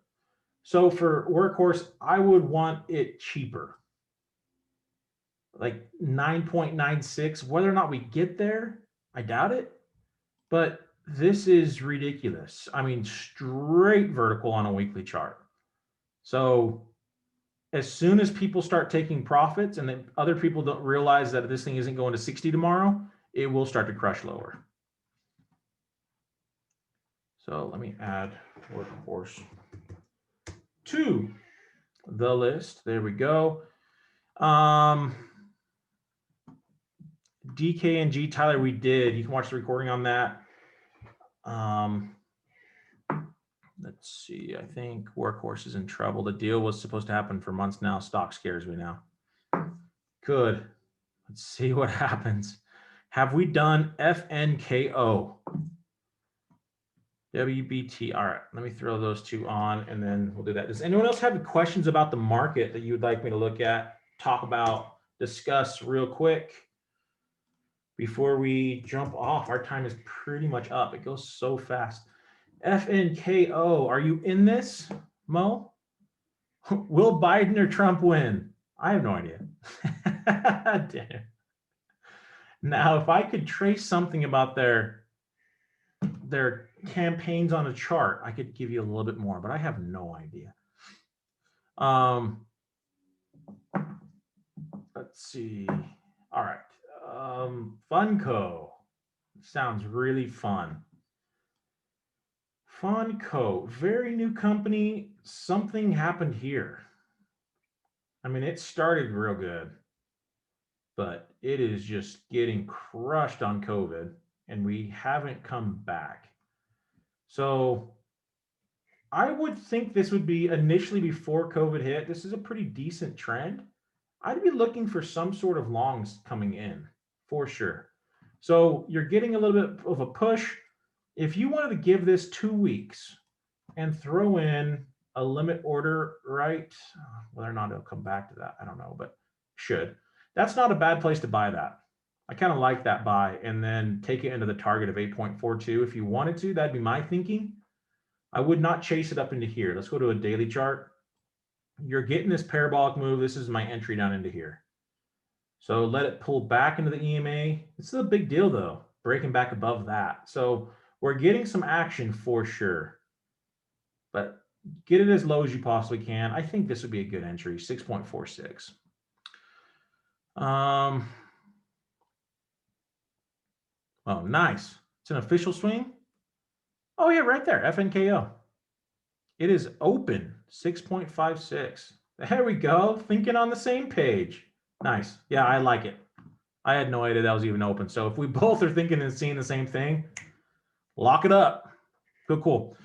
So for workhorse, I would want it cheaper, like 9.96. Whether or not we get there, I doubt it, but this is ridiculous. I mean, straight vertical on a weekly chart. So as soon as people start taking profits and then other people don't realize that this thing isn't going to 60 tomorrow, it will start to crush lower. So let me add workhorse to the list. There we go. DKNG, Tyler, we did. You can watch the recording on that. Let's see. I think workhorse is in trouble. The deal was supposed to happen for months now. Stock scares me now. Good. Let's see what happens. Have we done FNKO? WBT. All right. Let me throw those two on and then we'll do that. Does anyone else have questions about the market that you would like me to look at, talk about, discuss real quick before we jump off? Our time is pretty much up. It goes so fast. FNKO, are you in this, Mo? Will Biden or Trump win? I have no idea. Damn. Now, if I could trace something about their campaigns on a chart, I could give you a little bit more, but I have no idea. Let's see. All right. Funco. Sounds really fun. Funco, very new company. Something happened here. I mean, it started real good, but it is just getting crushed on COVID, and we haven't come back. So I would think this would be initially before COVID hit. This is a pretty decent trend. I'd be looking for some sort of longs coming in for sure. So you're getting a little bit of a push. If you wanted to give this 2 weeks and throw in a limit order, right? Whether or not it'll come back to that, I don't know, but should. That's not a bad place to buy that. I kind of like that buy, and then take it into the target of 8.42. If you wanted to, that'd be my thinking. I would not chase it up into here. Let's go to a daily chart. You're getting this parabolic move. This is my entry down into here. So let it pull back into the EMA. This is a big deal though, breaking back above that. So we're getting some action for sure, but get it as low as you possibly can. I think this would be a good entry, 6.46. Oh, nice. It's an official swing. Oh yeah, right there, FNKO. It is open, 6.56. There we go, thinking on the same page. Nice. Yeah, I like it. I had no idea that was even open. So if we both are thinking and seeing the same thing, lock it up. Cool.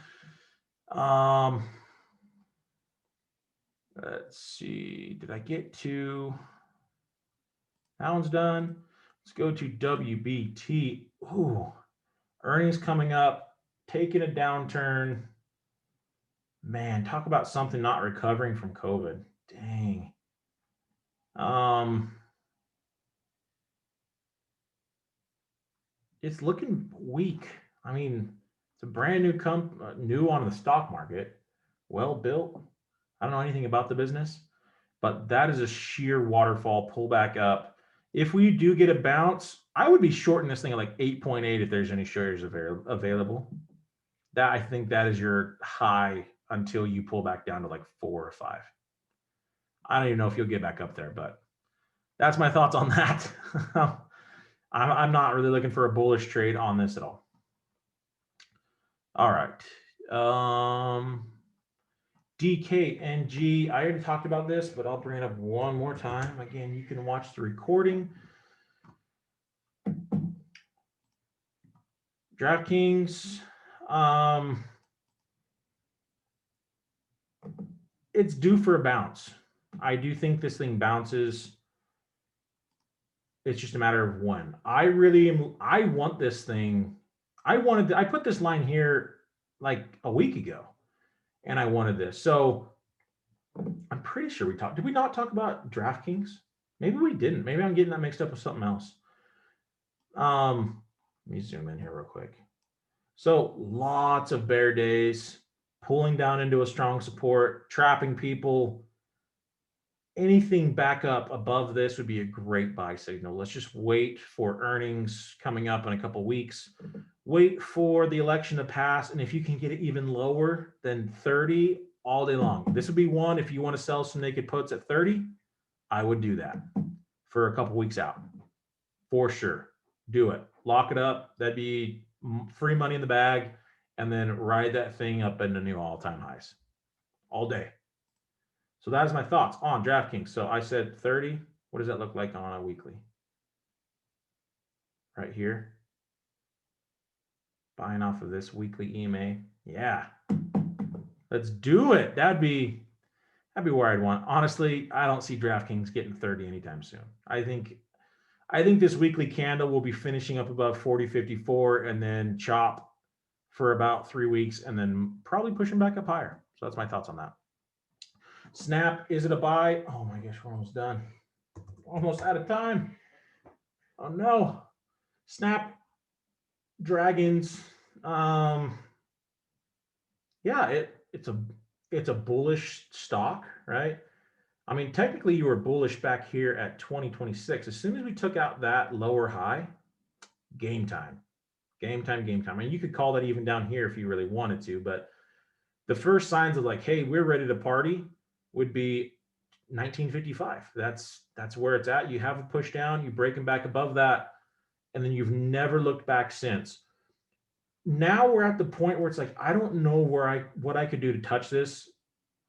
Let's see. Did I get to? That one's done. Let's go to WBT. Ooh, earnings coming up, taking a downturn. Man, talk about something not recovering from COVID. Dang. Um, it's looking weak. I mean, it's a brand new new on the stock market, well built. I don't know anything about the business, but that is a sheer waterfall pullback up. If we do get a bounce, I would be shorting this thing at like 8.8 if there's any shares available. That I think that is your high until you pull back down to like 4 or 5. I don't even know if you'll get back up there, but that's my thoughts on that. I'm not really looking for a bullish trade on this at all. All right. DKNG, I already talked about this, but I'll bring it up one more time. Again, you can watch the recording. DraftKings, it's due for a bounce. I do think this thing bounces. It's just a matter of when. I want this thing. I put this line here like a week ago, and I wanted this. So I'm pretty sure did we not talk about DraftKings? Maybe we didn't. Maybe I'm getting that mixed up with something else. Let me zoom in here real quick. So lots of bear days, pulling down into a strong support, trapping people. Anything back up above this would be a great buy signal. Let's just wait for earnings coming up in a couple of weeks. Wait for the election to pass. And if you can get it even lower than 30 all day long, this would be one. If you want to sell some naked puts at 30, I would do that for a couple weeks out for sure. Do it. Lock it up. That'd be free money in the bag. And then ride that thing up into new all-time highs all day. So that is my thoughts on DraftKings. So I said 30. What does that look like on a weekly? Right here. Buying off of this weekly EMA. Yeah. Let's do it. That'd be where I'd want. Honestly, I don't see DraftKings getting 30 anytime soon. I think this weekly candle will be finishing up above 40.54 and then chop for about 3 weeks and then probably pushing back up higher. So that's my thoughts on that. Snap, is it a buy? Oh my gosh, we're almost done. Almost out of time. Oh no. Snap, Dragons. Yeah, it's a bullish stock, right? I mean, technically you were bullish back here at 2026. As soon as we took out that lower high, game time. Game time. I mean, you could call that even down here if you really wanted to, but the first signs of like, hey, we're ready to party would be 1955. That's where it's at. You have a push down, you break them back above that, and then you've never looked back since. Now we're at the point where it's like, I don't know what I could do to touch this.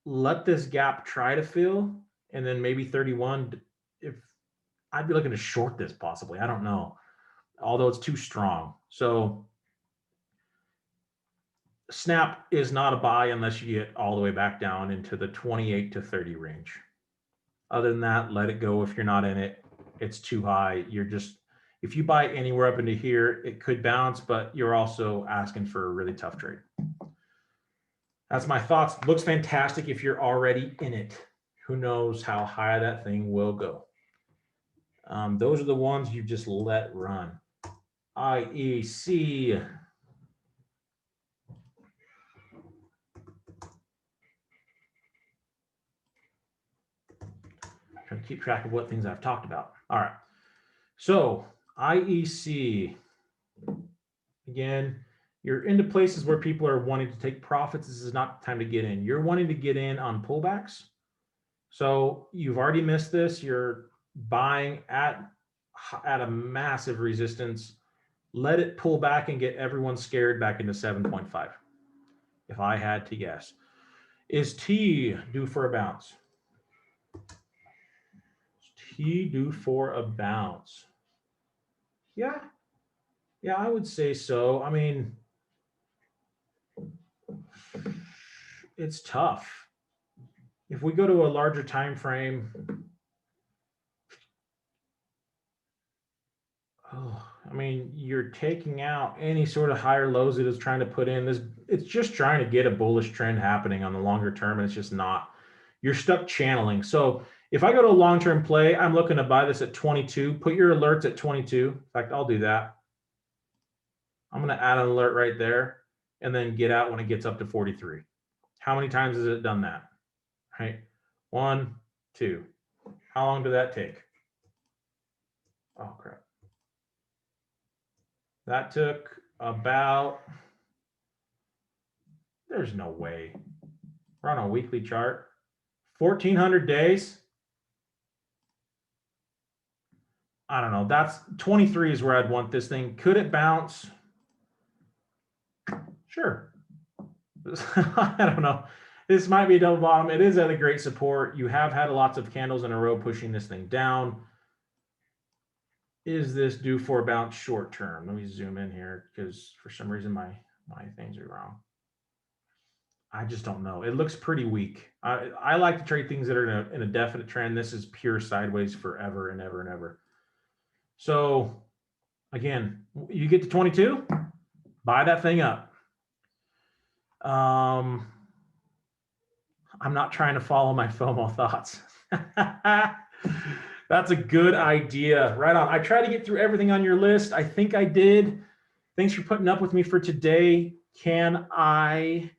Let this gap try to fill, and then maybe 31. If I'd be looking to short this possibly, I don't know. Although it's too strong. So Snap is not a buy unless you get all the way back down into the 28 to 30 range. Other than that, let it go. If you're not in it, it's too high. If you buy anywhere up into here, it could bounce, but you're also asking for a really tough trade. That's my thoughts. Looks fantastic if you're already in it. Who knows how high that thing will go. Those are the ones you just let run. IEC. Trying to keep track of what things I've talked about. All right. So IEC, again, you're into places where people are wanting to take profits. This is not the time to get in. You're wanting to get in on pullbacks. So you've already missed this. You're buying at a massive resistance. Let it pull back and get everyone scared back into 7.5. If I had to guess. Is T due for a bounce? Is T due for a bounce? Yeah, I would say so. I mean, it's tough. If we go to a larger time frame, Oh, I mean, you're taking out any sort of higher lows it is trying to put in this. It's just trying to get a bullish trend happening on the longer term, and it's just not. You're stuck channeling. So if I go to a long-term play, I'm looking to buy this at 22. Put your alerts at 22. In fact, I'll do that. I'm going to add an alert right there and then get out when it gets up to 43. How many times has it done that? Right? 1, 2. How long did that take? Oh, crap. That took about, there's no way. We're on a weekly chart. 1,400 days. I don't know. That's 23 is where I'd want this thing. Could it bounce? Sure. I don't know. This might be a double bottom. It is at a great support. You have had lots of candles in a row pushing this thing down. Is this due for a bounce short term? Let me zoom in here because for some reason my things are wrong. I just don't know. It looks pretty weak. I like to trade things that are in a definite trend. This is pure sideways forever and ever and ever. So again, you get to 22, buy that thing up. I'm not trying to follow my FOMO thoughts. That's a good idea. Right on. I tried to get through everything on your list. I think I did. Thanks for putting up with me for today. Can I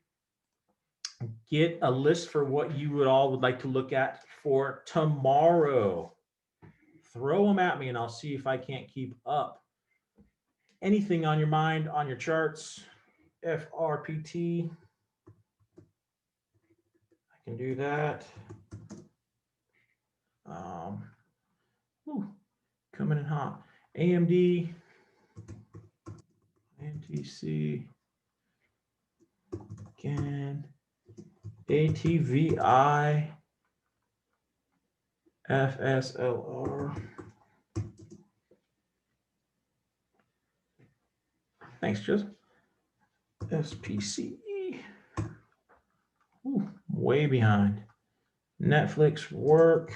get a list for what you would like to look at for tomorrow? Throw them at me and I'll see if I can't keep up. Anything on your mind, on your charts, FRPT. I can do that. Coming in hot. AMD, NTC, again, ATVI, FSLR. Thanks, Joseph. SPCE. Ooh, way behind. Netflix work.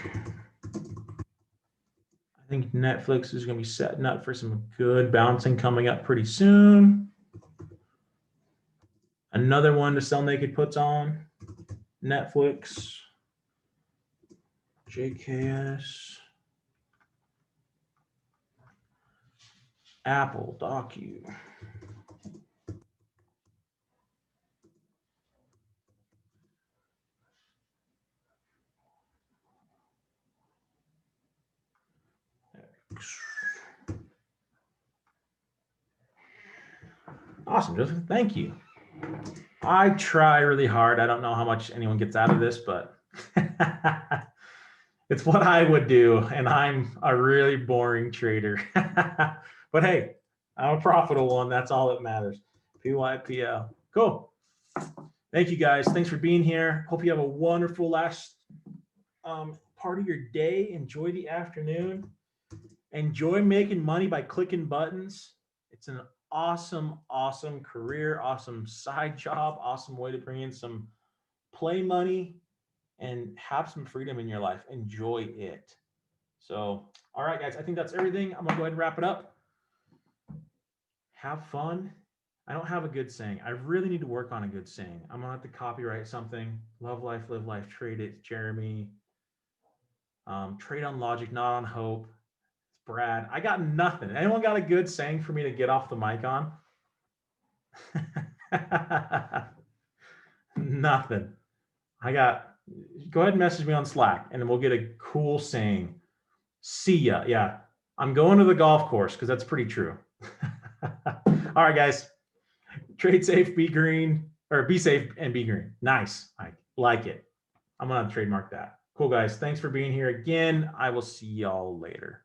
I think Netflix is going to be setting up for some good bouncing coming up pretty soon. Another one to sell naked puts on. Netflix. JKS. Apple, Docu. Awesome, Joseph. Thank you. I try really hard. I don't know how much anyone gets out of this, but it's what I would do. And I'm a really boring trader. But hey, I'm a profitable one. That's all that matters. PYPL. Cool. Thank you guys. Thanks for being here. Hope you have a wonderful last part of your day. Enjoy the afternoon. Enjoy making money by clicking buttons. It's an awesome, awesome career, awesome side job, awesome way to bring in some play money and have some freedom in your life. Enjoy it. So, all right, guys, I think that's everything. I'm going to go ahead and wrap it up. Have fun. I don't have a good saying. I really need to work on a good saying. I'm going to have to copyright something. Love life, live life, trade it. Jerremy. Trade on logic, not on hope. It's Brad. I got nothing. Anyone got a good saying for me to get off the mic on? Nothing. Go ahead and message me on Slack and then we'll get a cool saying. See ya. Yeah. I'm going to the golf course because that's pretty true. All right, guys. Trade safe, be green, or be safe and be green. Nice. I like it. I'm going to trademark that. Cool, guys. Thanks for being here again. I will see y'all later.